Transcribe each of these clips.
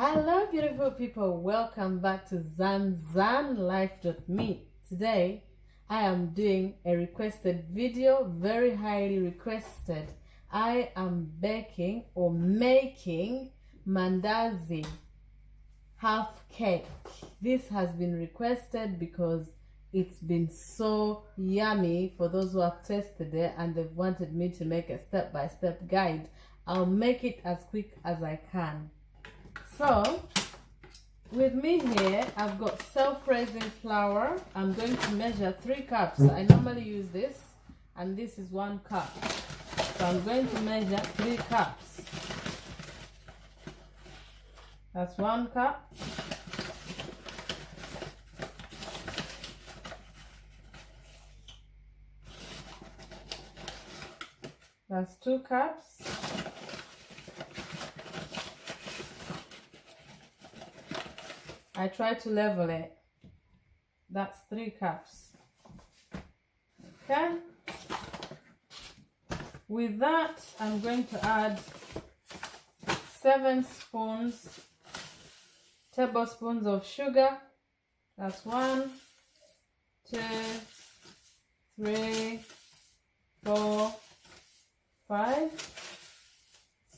Hello beautiful people, welcome back to zanzanlife.me. Today I am doing a requested video, very highly requested. I am baking or making Mandazi half cake. This has been requested because it's been so yummy for those who have tasted it and they've wanted me to make a step-by-step guide. I'll make it as quick as I can. So with me here, I've got self-raising flour. I'm going to measure 3 cups. I normally use this, and this is 1 cup. So I'm going to measure 3 cups. That's 1 cup. That's 2 cups. I try to level it. That's 3 cups. Okay. With that, I'm going to add 7 tablespoons of sugar. That's 1, 2, 3, 4, 5,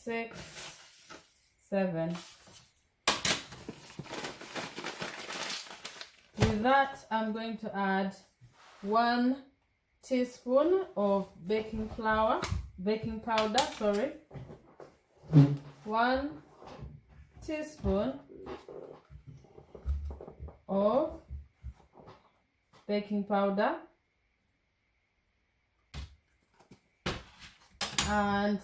6, 7. With that, I'm going to add 1 teaspoon of baking powder, 1 teaspoon of baking powder, and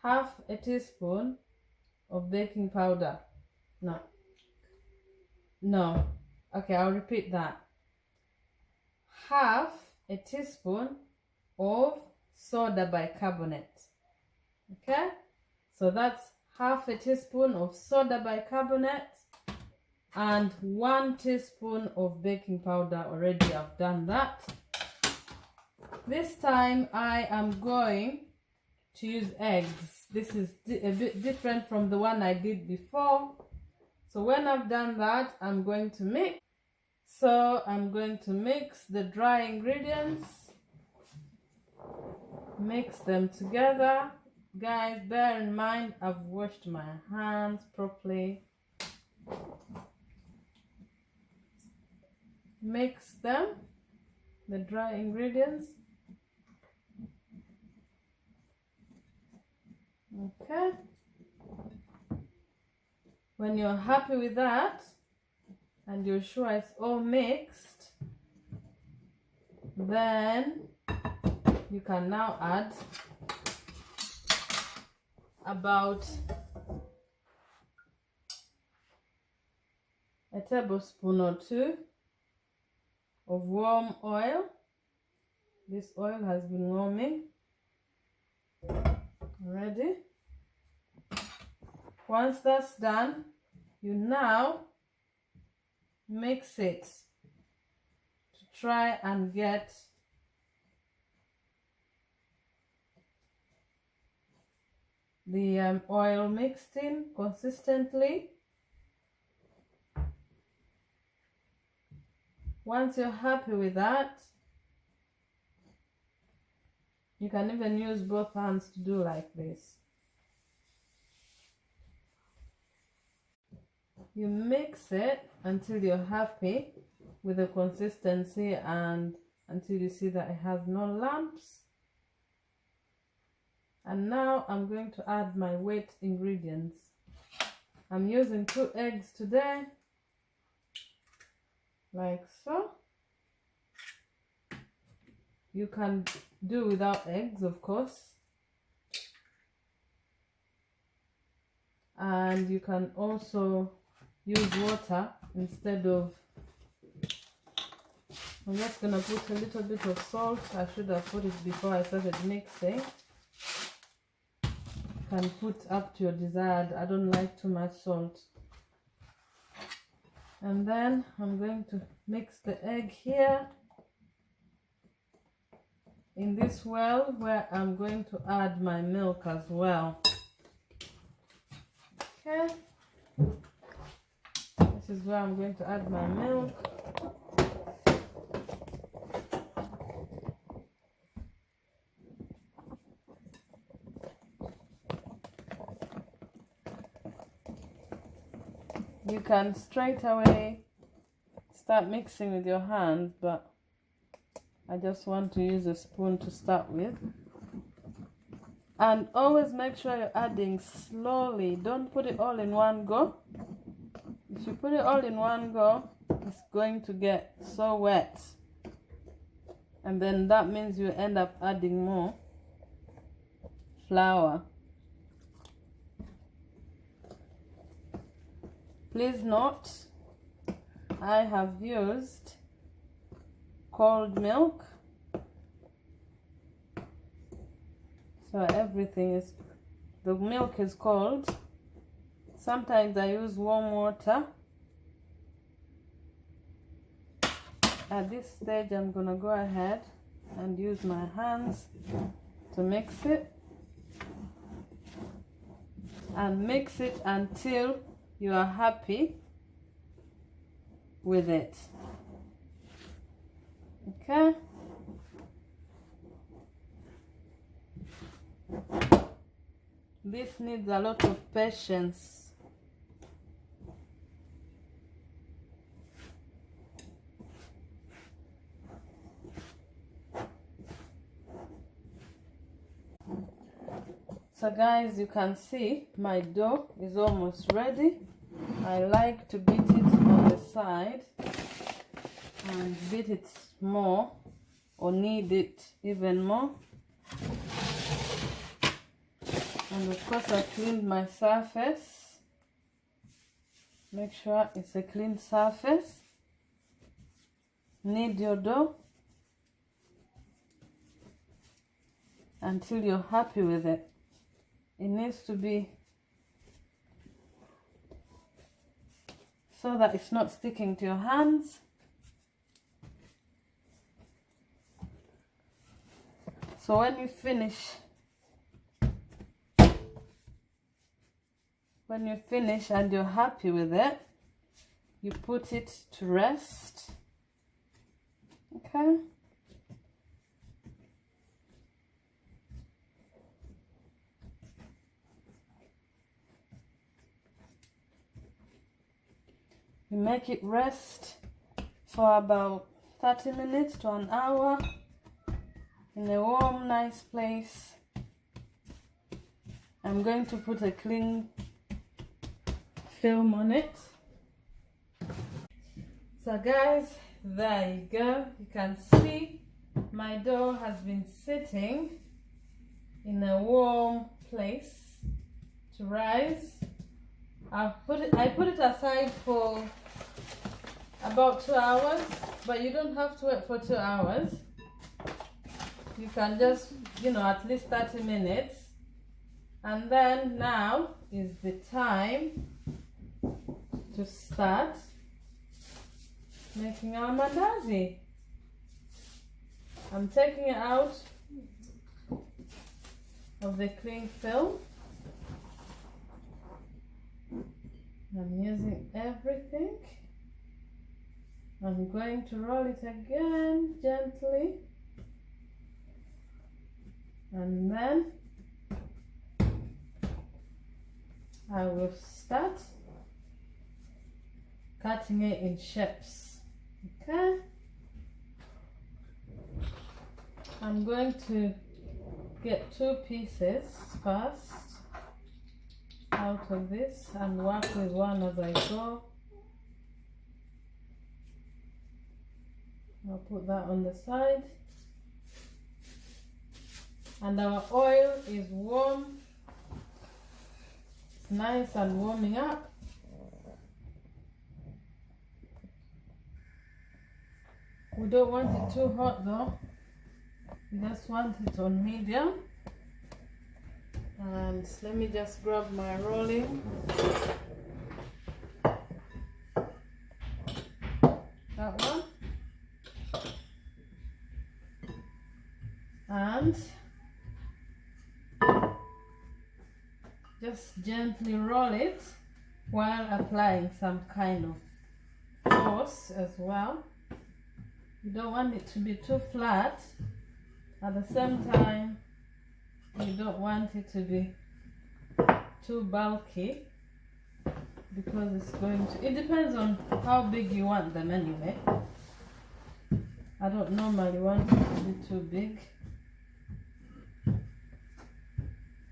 half a teaspoon of baking powder. Okay, I'll repeat that. Half a teaspoon of soda bicarbonate. Okay, so that's half a teaspoon of soda bicarbonate and 1 teaspoon of baking powder. Already I've done that. This time I am going to use eggs. This is a bit different from the one I did before. So when I've done that, I'm going to mix. So I'm going to mix the dry ingredients. Mix them together. Guys, bear in mind I've washed my hands properly. Mix them, the dry ingredients. Okay. When you're happy with that and you're sure it's all mixed, then you can now add about a tablespoon or 2 of warm oil. This oil has been warming already. Once that's done, you now mix it to try and get the oil mixed in consistently. Once you're happy with that, you can even use both hands to do like this. You mix it until you're happy with the consistency and until you see that it has no lumps. And now I'm going to add my wet ingredients. I'm using 2 eggs today, like so. You can do without eggs, of course. And you can also use water instead of. I'm just gonna put a little bit of salt. I should have put it before I started mixing. You can put up to your desired. I don't like too much salt. And then I'm going to mix the egg here. in this well where I'm going to add my milk as well. Okay, this is where I'm going to add my milk. You can straight away start mixing with your hand, but I just want to use a spoon to start with. And always make sure you're adding slowly. Don't put it all in one go. If you put it all in one go, it's going to get so wet. And then that means you end up adding more flour. Please note, I have used cold milk. So everything is, the milk is cold. Sometimes I use warm water. At this stage, I'm gonna go ahead and use my hands to mix it. And mix it until you are happy with it. Okay? This needs a lot of patience. So guys, you can see my dough is almost ready. I like to beat it on the side and beat it more, or knead it even more. And of course I cleaned my surface. Make sure it's a clean surface. Knead your dough until you're happy with it. It needs to be so that it's not sticking to your hands. So when you finish and you're happy with it, you put it to rest. Okay? You make it rest for about 30 minutes to an hour in a warm, nice place. I'm going to put a cling film on it. So guys, there you go. You can see my dough has been sitting in a warm place to rise. I put it aside for about 2 hours, but you don't have to wait for 2 hours. You can just, at least 30 minutes. And then now is the time to start making our mandazi. I'm taking it out of the cling film. I'm using everything. I'm going to roll it again gently, and then I will start cutting it in shapes. Okay, I'm going to get 2 pieces first out of this and work with one as I go. I'll put that on the side. And our oil is warm. It's nice and warming up. We don't want it too hot though. We just want it on medium. And let me just grab my rolling. That one. and just gently roll it while applying some kind of force as well. You don't want it to be too flat. At the same time, you don't want it to be too bulky, because it's going to, it depends on how big you want them anyway. I don't normally want it to be too big.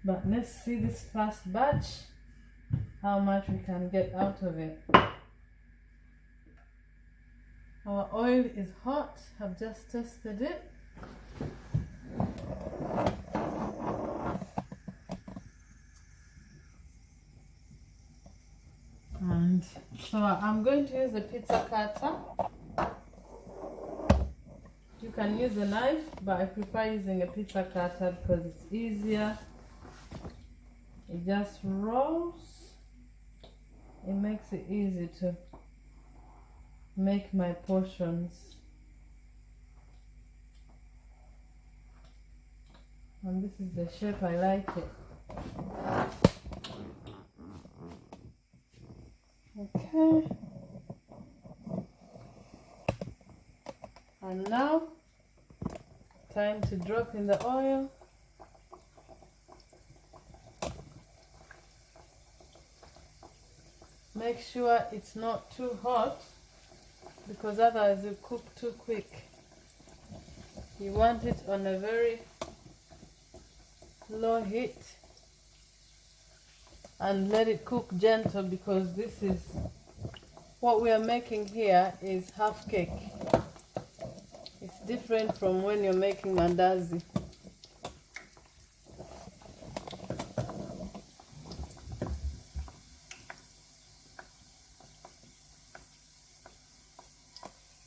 But let's see this first batch, how much we can get out of it. Our oil is hot. I've just tested it. And so I'm going to use a pizza cutter. You can use a knife, but I prefer using a pizza cutter because it's easier. It just rolls. It makes it easy to make my portions. And this is the shape I like it. Okay. And now, time to drop in the oil. Make sure it's not too hot, because otherwise it will cook too quick. You want it on a very low heat and let it cook gentle, because this is what we are making here is half cake. It's different from when you're making mandazi.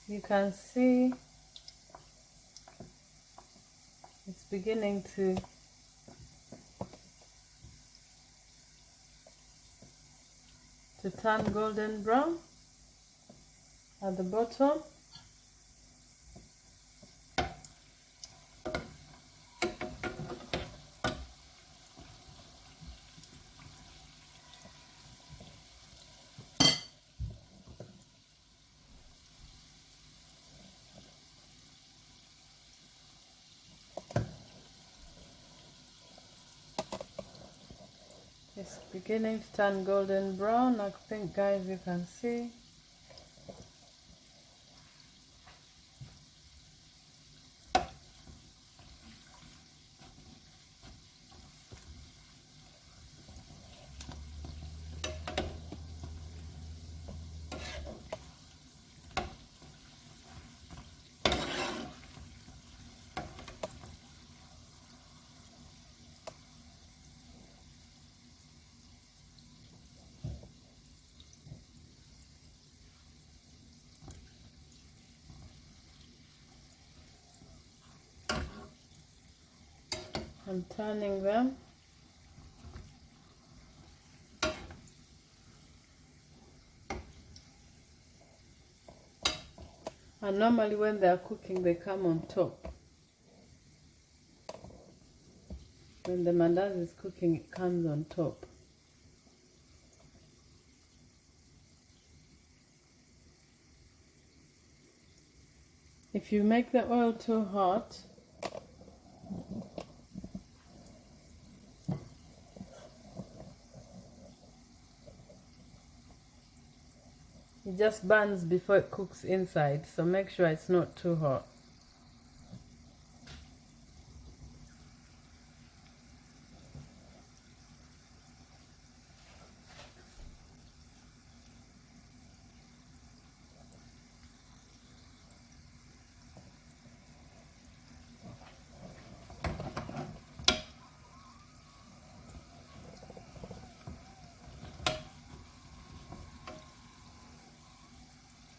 You can see it's beginning to turn golden brown at the bottom. It's beginning to turn golden brown. I think, guys, you can see. I'm turning them. And normally when they are cooking, they come on top. When the mandazi is cooking, it comes on top. If you make the oil too hot, it just burns before it cooks inside, so make sure it's not too hot.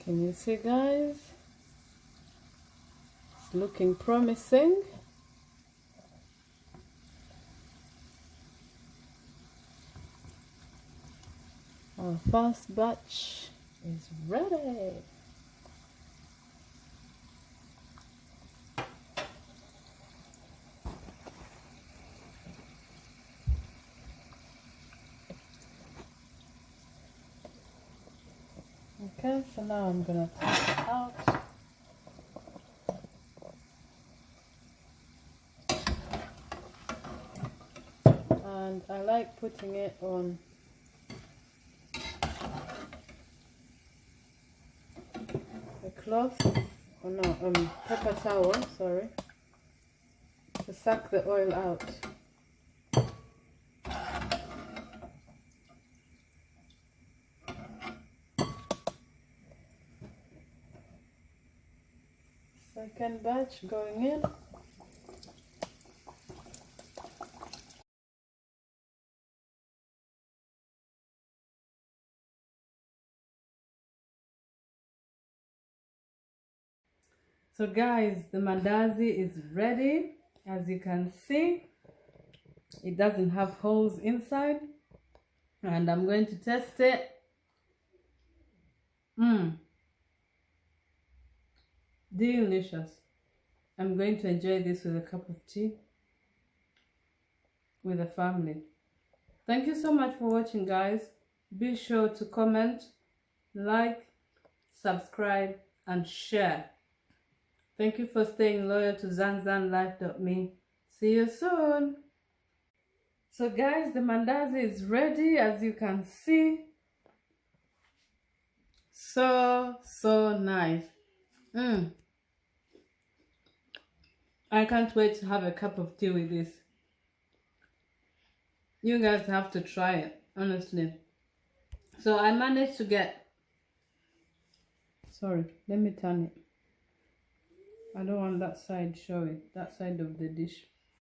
Can you see, guys? It's looking promising. Our first batch is ready. Okay, so now I'm gonna take it out. And I like putting it on a cloth, or no, paper towel, sorry, to suck the oil out. Second batch going in. So guys, the mandazi is ready. As you can see, it doesn't have holes inside, and I'm going to test it. Delicious. I'm going to enjoy this with a cup of tea with the family. Thank you so much for watching, guys. Be sure to comment, like, subscribe, and share. Thank you for staying loyal to zanzanlife.me. See you soon. So guys, the mandazi is ready, as you can see. So nice. I can't wait to have a cup of tea with this. You guys have to try it, honestly. So I managed to get, sorry, let me turn it. I don't want that side showing, that side of the dish.